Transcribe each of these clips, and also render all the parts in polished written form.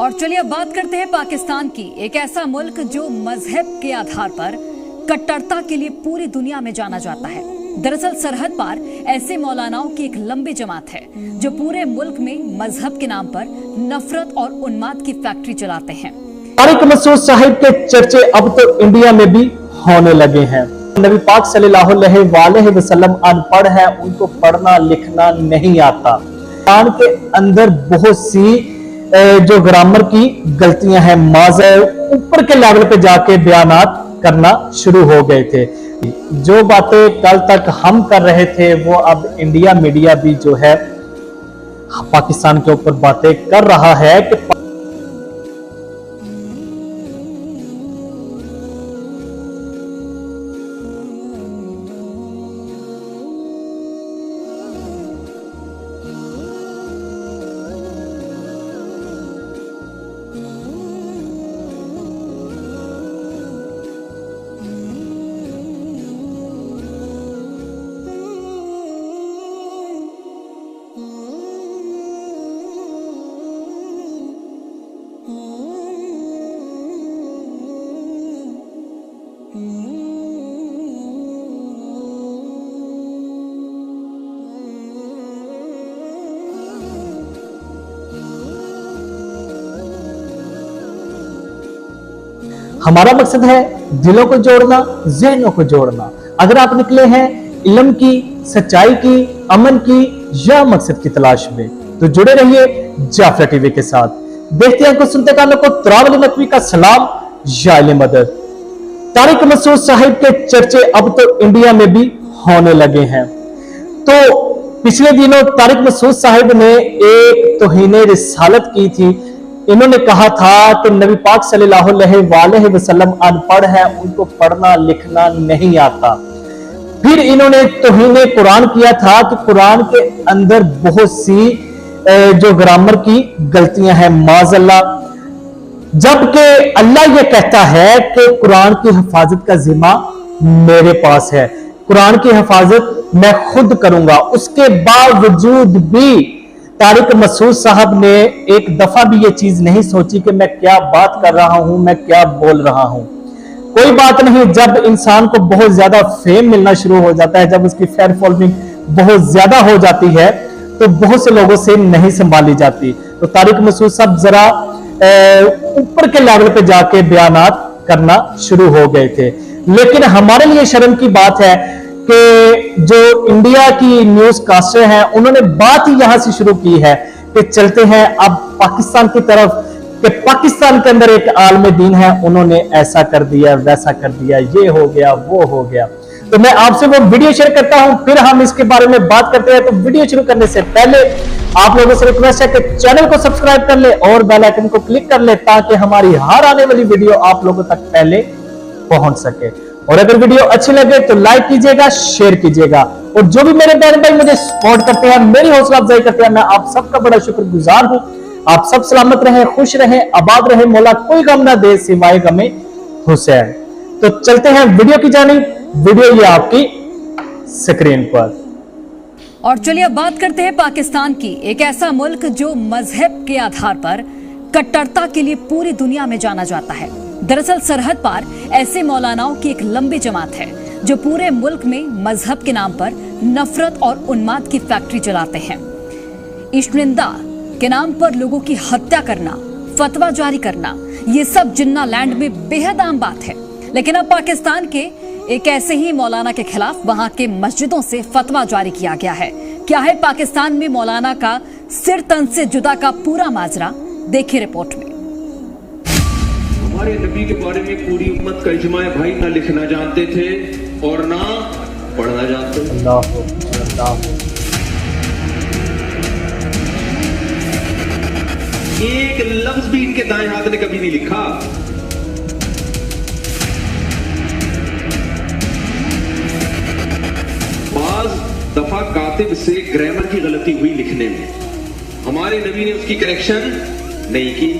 और चलिए अब बात करते हैं पाकिस्तान की। एक ऐसा मुल्क जो मजहब के आधार पर कट्टरता के लिए पूरी दुनिया में जाना जाता है। दरअसल सरहद पार ऐसे मौलानाओं की एक लंबी जमात है जो पूरे मुल्क में मजहब के नाम पर नफरत और उन्माद की फैक्ट्री चलाते हैं। तारिक मसूद साहिब के चर्चे अब तो इंडिया में भी होने लगे हैं। नबी पाक सल्लल्लाहु अलैहि वसल्लम अनपढ़ है, उनको पढ़ना लिखना नहीं आता। कुरान के अंदर बहुत सी जो ग्रामर की गलतियां हैं, माज़ ऊपर के लेवल पे जाके बयानात करना शुरू हो गए थे। जो बातें कल तक हम कर रहे थे वो अब इंडिया मीडिया भी जो है पाकिस्तान के ऊपर बातें कर रहा है कि हमारा मकसद है दिलों को जोड़ना, ज़हनों को जोड़ना। अगर आप निकले हैं इल्म की, सच्चाई की, अमन की या मकसद की तलाश में, तो जुड़े रहिए जाफरा टीवी के साथ। देखते हैं कुछ सुनते कानों को तरावल नकवी का सलाम या मदद। तारिक मसूद साहिब के चर्चे अब तो इंडिया में भी होने लगे हैं। तो पिछले दिनों तारिक मसूद साहिब ने एक तौहीन रिसालत की थी। इन्होंने कहा था कि नबी पाक सल्लल्लाहु अलैहि वसल्लम अनपढ़ है, उनको पढ़ना लिखना नहीं आता। फिर इन्होंने तौहीन कुरान किया था कि कुरान के अंदर बहुत सी जो ग्रामर की गलतियां हैं, माज़अल्लाह, जबकि अल्लाह ये कहता है कि कुरान की हिफाजत का जिम्मा मेरे पास है, कुरान की हिफाजत मैं खुद करूंगा। उसके बावजूद भी तारिक मसूद साहब ने एक दफा भी ये चीज नहीं सोची कि मैं क्या बात कर रहा हूं, मैं क्या बोल रहा हूं। कोई बात नहीं, जब इंसान को बहुत ज्यादा फेम मिलना शुरू हो जाता है, जब उसकी फैन फॉलोइंग बहुत ज्यादा हो जाती है, तो बहुत से लोगों से नहीं संभाली जाती। तो तारिक मसूद साहब जरा ऊपर के लेवल पे जाके बयानात करना शुरू हो गए थे। लेकिन हमारे लिए शर्म की बात है कि जो इंडिया की न्यूज कास्टर हैं, उन्होंने बात ही यहां से शुरू की है कि चलते हैं अब पाकिस्तान की तरफ, कि पाकिस्तान के अंदर एक आलम दीन है, उन्होंने ऐसा कर दिया, वैसा कर दिया, ये हो गया, वो हो गया। तो मैं आपसे वो वीडियो शेयर करता हूं, फिर हम इसके बारे में बात करते हैं। तो वीडियो शुरू करने से पहले आप लोगों से रिक्वेस्ट है कि चैनल को सब्सक्राइब कर ले और बेल आइकन को क्लिक कर ले, ताकि हमारी हर आने वाली वीडियो आप लोगों तक पहले पहुंच सके। और अगर वीडियो अच्छी लगे तो लाइक कीजिएगा, शेयर कीजिएगा। और जो भी मेरे बहन भाई मुझे सपोर्ट करते हैं, मेरी हौसला अफजाई करते हैं, मैं आप सबका बड़ा शुक्रगुजार हूं। आप सब सलामत रहें, खुश रहें, आबाद रहें, मौला कोई गम ना दे सिवाय गमे हुसैन। तो चलते हैं वीडियो की जानिब। वीडियो ये आपकी स्क्रीन पर। और चलिए अब बात करते हैं पाकिस्तान की। एक ऐसा मुल्क जो मजहब के आधार पर कट्टरता के लिए पूरी दुनिया में जाना जाता है। दरअसल सरहद पार ऐसे मौलानाओं की एक लंबी जमात है जो पूरे मुल्क में मजहब के नाम पर नफरत और उन्माद की फैक्ट्री चलाते हैं। इश्क-निंदा के नाम पर लोगों की हत्या करना, फतवा जारी करना, ये सब जिन्ना लैंड में बेहद आम बात है। लेकिन अब पाकिस्तान के एक ऐसे ही मौलाना के खिलाफ वहां के मस्जिदों से फतवा जारी किया गया है। क्या है पाकिस्तान में मौलाना का सिर तन से जुदा का पूरा माजरा, देखिए रिपोर्ट में। हमारे नबी के बारे में पूरी उम्मत का इजमा है भाई, ना लिखना जानते थे और ना पढ़ना जानते थे। एक लफ्ज भी इनके दाएं हाथ ने कभी नहीं लिखा। बाज दफा कातिब से ग्रामर की गलती हुई लिखने में, हमारे नबी ने उसकी करेक्शन नहीं की।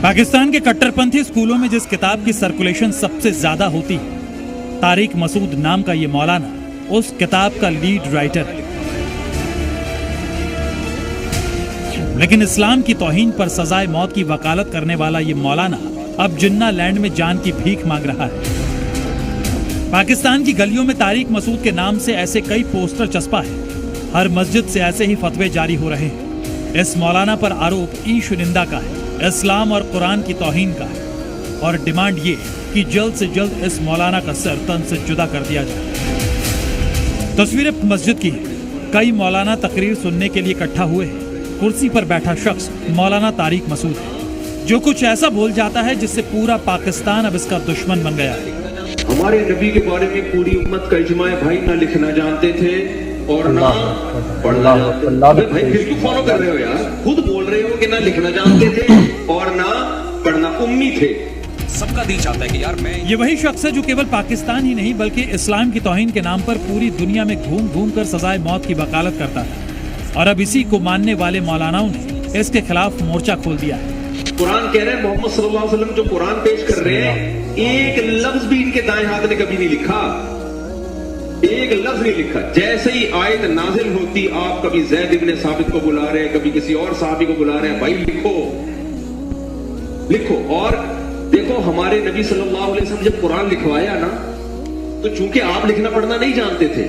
पाकिस्तान के कट्टरपंथी स्कूलों में जिस किताब की सर्कुलेशन सबसे ज्यादा होती है, तारिक मसूद नाम का ये मौलाना उस किताब का लीड राइटर है। लेकिन इस्लाम की तौहीन पर सजाए मौत की वकालत करने वाला ये मौलाना अब जिन्ना लैंड में जान की भीख मांग रहा है। पाकिस्तान की गलियों में तारिक मसूद के नाम से ऐसे कई पोस्टर चस्पा है। हर मस्जिद से ऐसे ही फतवे जारी हो रहे हैं। इस मौलाना पर आरोप ईश निंदा का है, इस्लाम और कुरान की तौहीन का है और डिमांड ये कि जल्द से जल्द इस मौलाना का सर तन से जुदा कर दिया जाए। तस्वीरें मस्जिद की है। कई मौलाना तकरीर सुनने के लिए इकट्ठा हुए हैं। कुर्सी पर बैठा शख्स मौलाना तारिक मसूद है, जो कुछ ऐसा बोल जाता है जिससे पूरा पाकिस्तान अब इसका दुश्मन बन गया है। हमारे नबी के बारे में पूरी उम्मत का इजमा है भाई, ना लिखना जानते थे और ना पढ़ना जानते थे। भाई फिर क्यों फॉलो कर रहे हो यार? खुद बोल रहे हो कि ना लिखना जानते थे और ना पढ़ना, उम्मी थे। सबका दिल चाहता है कि यार मैं ये वही शख्स है जो केवल पाकिस्तान ही नहीं बल्कि इस्लाम की तौहीन के नाम पर पूरी दुनिया में घूम घूम कर सजाए मौत की वकालत करता है और अब इसी को मानने वाले मौलानाओं ने इसके खिलाफ मोर्चा खोल दिया है। कुरान कह रहे हैं, मोहम्मद सल्लल्लाहु अलैहि वसल्लम जो कुरान पेश कर रहे हैं, एक लफ्ज भी इनके दाएं हाथ ने कभी नहीं लिखा, एक लफ्ज नहीं लिखा। जैसे ही आयत नाजिल होती, आप कभी ज़ैद इब्न साबित को बुला रहे हैं, कभी किसी और साहबी को बुला रहे हैं, भाई लिखो लिखो। और देखो, हमारे नबी सल्लल्लाहु अलैहि वसल्लम जब कुरान लिखवाया ना, तो चूंकि आप लिखना पढ़ना नहीं जानते थे,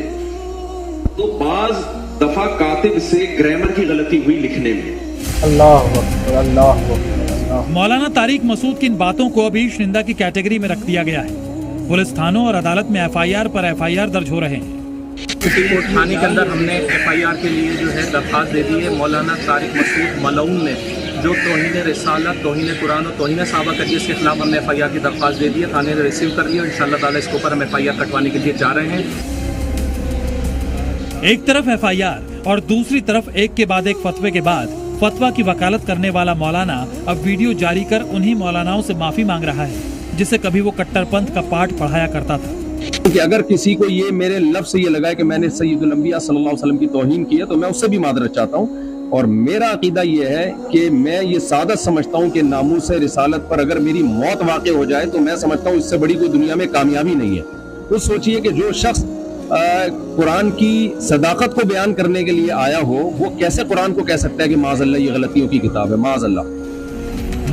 तो बाज दफा कातिब से ग्रामर की गलती हुई लिखने में। अल्लाह अकबर, अल्लाह अकबर। मौलाना तारिक मसूद की इन बातों को अभी निंदा की कैटेगरी में रख दिया गया है। पुलिस थानों और अदालत में एफआईआर पर एफआईआर दर्ज हो रहे हैं। कोट थाने के अंदर हमने एफआईआर के लिए जो है दरख्वास्त दे दी है। मौलाना तारिक मसूद मलऊन ने जो तौहीन रिसालत, तौहीन कुरान और तौहीन सहाबा कर दी, इसके खिलाफ हमने एफआईआर की दरख्वास्त दे दी है। थाने ने रिसीव कर लिया और इंशाअल्लाह ताला इसके ऊपर हम एफआईआर कटवाने के लिए जा रहे हैं। एक तरफ एफआईआर और दूसरी तरफ एक के बाद एक फतवे के बाद फतवा की वकालत करने वाला मौलाना अब वीडियो जारी कर उन्हीं मौलानाओं से माफी मांग रहा है जिसे कभी वो कट्टरपंथ का पाठ पढ़ाया करता था। कि अगर किसी को ये मेरे लफ्ज़ से ये लगा है कि मैंने सैयदुल अंबिया सल्लल्लाहु अलैहि वसल्लम की तौहीन की है, तो मैं उससे भी मादरत चाहता हूँ। और मेरा अकीदा ये है कि मैं ये सादत समझता हूँ कि नामूस रिसालत पर अगर मेरी मौत वाक़ हो जाए तो मैं समझता हूँ इससे बड़ी कोई दुनिया में कामयाबी नहीं है। तो सोचिए कि जो शख्स कुरान की सदाकत को बयान करने के लिए आया हो, वो कैसे कुरान को कह सकता है कि माज़अल्लाह ये गलतियों की किताब है? माज़अल्लाह।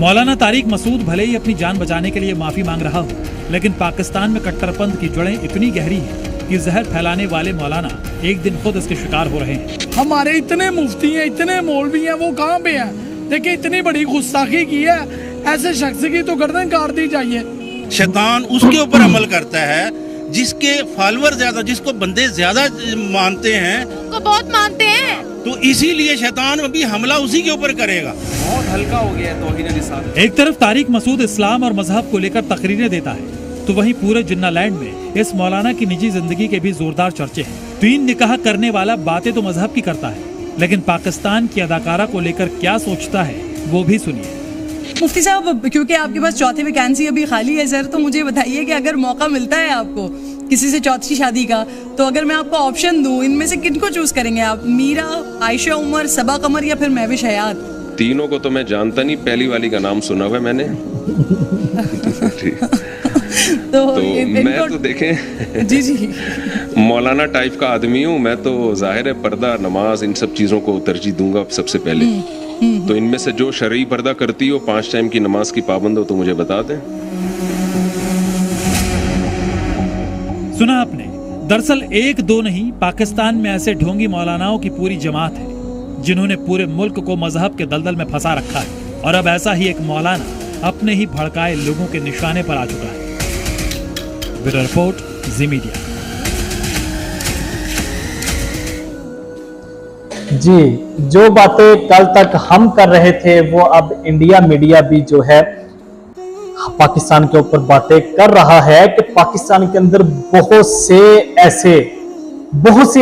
मौलाना तारिक मसूद भले ही अपनी जान बचाने के लिए माफी मांग रहा हो, लेकिन पाकिस्तान में कट्टरपंथ की जड़ें इतनी गहरी हैं कि जहर फैलाने वाले मौलाना एक दिन खुद इसके शिकार हो रहे हैं। हमारे इतने मुफ्ती हैं, इतने मौलवी हैं, वो कहाँ पे हैं? देखिए, इतनी बड़ी गुस्ताखी की है, ऐसे शख्स की तो गर्दन काट दी जाइए। शैतान उसके ऊपर अमल करता है जिसके फॉलोअर ज्यादा, जिसको बंदे ज्यादा मानते हैं, को बहुत मानते हैं, तो इसीलिए शैतान अभी हमला उसी के ऊपर करेगा। बहुत हल्का हो गया है तौहीन रिसालत। एक तरफ तारिक मसूद इस्लाम और मजहब को लेकर तकरीरें देता है, तो वहीं पूरे जिन्ना लैंड में इस मौलाना की निजी जिंदगी के भी जोरदार चर्चे हैं। 3 निकाह करने वाला बातें तो मजहब की करता है, लेकिन पाकिस्तान की अदाकारा को लेकर क्या सोचता है वो भी सुनिए। मुफ्ती साहब, क्योंकि आपके पास चौथी वैकेंसी अभी खाली है सर, तो मुझे बताइए कि अगर मौका मिलता है आपको किसी से चौथी शादी का, तो अगर मैं आपको ऑप्शन दूं, इनमें से किनको चूज करेंगे आप? मीरा, आयशा उमर, सबा कमर या फिर महविश हयात? तीनों को तो मैं जानता नहीं, पहली वाली का नाम सुना हुआ है मैंने। तो मैं तो देखें जी जी मौलाना टाइप का आदमी हूँ मैं, तो जाहिर है पर्दा, नमाज, इन सब चीज़ों को तरजीह दूंगा सबसे पहले। तो इनमें से जो शरई पर्दा करती हो, 5 टाइम की नमाज की पाबंद हो, तो मुझे बता दें। सुना आपने? दरअसल 1-2 नहीं, पाकिस्तान में ऐसे ढोंगी मौलानाओं की पूरी जमात है जिन्होंने पूरे मुल्क को मजहब के दलदल में फंसा रखा है। और अब ऐसा ही एक मौलाना अपने ही भड़काए लोगों के निशाने पर आ चुका है। ब्यूरो रिपोर्ट, जी मीडिया। जी, जो बातें कल तक हम कर रहे थे वो अब इंडिया मीडिया भी जो है पाकिस्तान के ऊपर बातें कर रहा है कि पाकिस्तान के अंदर बहुत से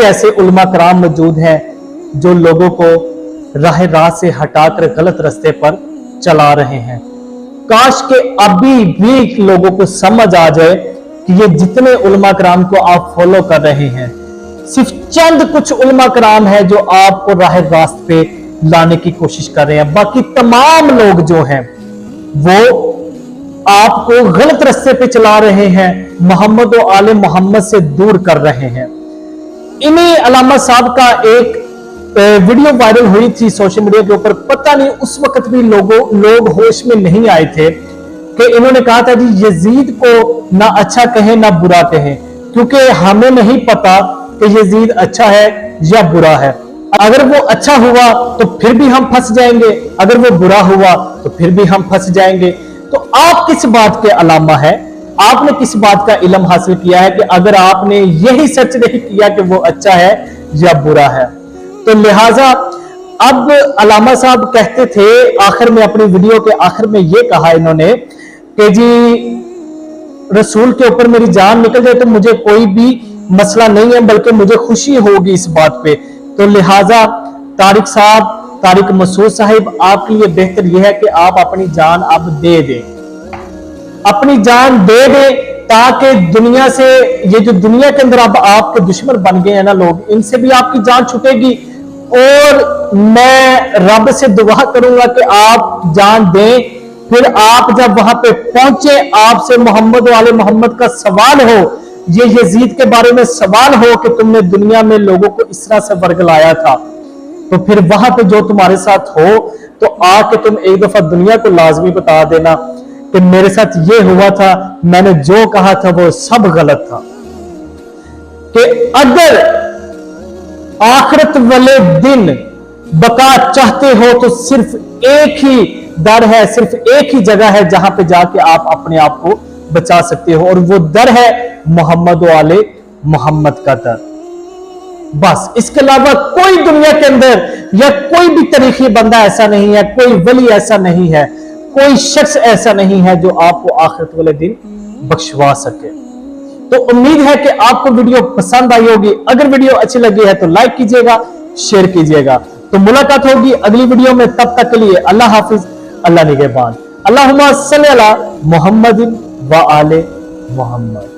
ऐसे उलमा कराम मौजूद हैं जो लोगों को राह रात से हटाकर गलत रास्ते पर चला रहे हैं। काश के अभी भी लोगों को समझ आ जाए कि ये जितने उलमा कराम को आप फॉलो कर रहे हैं, सिर्फ चंद कुछ उलमा कराम है जो आपको राह रास्त पे लाने की कोशिश कर रहे हैं। बाकी तमाम लोग जो हैं वो आपको गलत रास्ते पे चला रहे हैं, मोहम्मद और आले मोहम्मद से दूर कर रहे हैं। इन्हीं अलामा साहब का एक वीडियो वायरल हुई थी सोशल मीडिया के ऊपर, पता नहीं उस वक्त भी लोग होश में नहीं आए थे कि इन्होंने कहा था जी यजीद को ना अच्छा कहें ना बुरा कहें, क्योंकि हमें नहीं पता कि यजीद अच्छा है या बुरा है। अगर वो अच्छा हुआ तो फिर भी हम फंस जाएंगे, अगर वो बुरा हुआ तो फिर भी हम फंस जाएंगे। तो आप किस बात के अलामा है, आपने किस बात का इल्म हासिल किया है कि अगर आपने यही सच नहीं किया कि वो अच्छा है या बुरा है। तो लिहाजा अब अलामा साहब कहते थे आखिर में, अपनी वीडियो के आखिर में ये कहा इन्होंने कि जी रसूल के ऊपर मेरी जान निकल जाए तो मुझे कोई भी मसला नहीं है, बल्कि मुझे खुशी होगी इस बात पे। तो लिहाजा तारिक साहब, तारिक मसूद साहिब, आपके लिए बेहतर यह है कि आप अपनी जान अब दे दें, अपनी जान दे दें, ताकि दुनिया से, ये जो दुनिया के अंदर अब आपके दुश्मन बन गए हैं ना लोग, इनसे भी आपकी जान छूटेगी। और मैं रब से दुआ करूंगा कि आप जान दें, फिर आप जब वहां पे पहुंचे, आपसे मोहम्मद वाले मोहम्मद का सवाल हो, ये यजीद के बारे में सवाल हो कि तुमने दुनिया में लोगों को इस तरह से वर्गलाया था, तो फिर वहां पे जो तुम्हारे साथ हो तो आके तुम एक दफा दुनिया को लाजमी बता देना कि मेरे साथ ये हुआ था, मैंने जो कहा था वो सब गलत था। कि अगर आखिरत वाले दिन बका चाहते हो तो सिर्फ एक ही दर है, सिर्फ एक ही जगह है जहां पे जाके आप अपने आप को बचा सकते हो, और वो दर है मोहम्मद वाले मोहम्मद का दर। बस इसके अलावा कोई दुनिया के अंदर या कोई भी तरीकी बंदा ऐसा नहीं है, कोई वली ऐसा नहीं है, कोई शख्स ऐसा नहीं है जो आपको आखिरत वाले दिन बख्शवा सके। तो उम्मीद है कि आपको वीडियो पसंद आई होगी। अगर वीडियो अच्छी लगी है तो लाइक कीजिएगा, शेयर कीजिएगा। तो मुलाकात होगी अगली वीडियो में, तब तक के लिए अल्लाह हाफिज, अल्लाह निगहबान। अल्लाहुम्मा सल्ली अला मुहम्मदिन व आले मुहम्मद।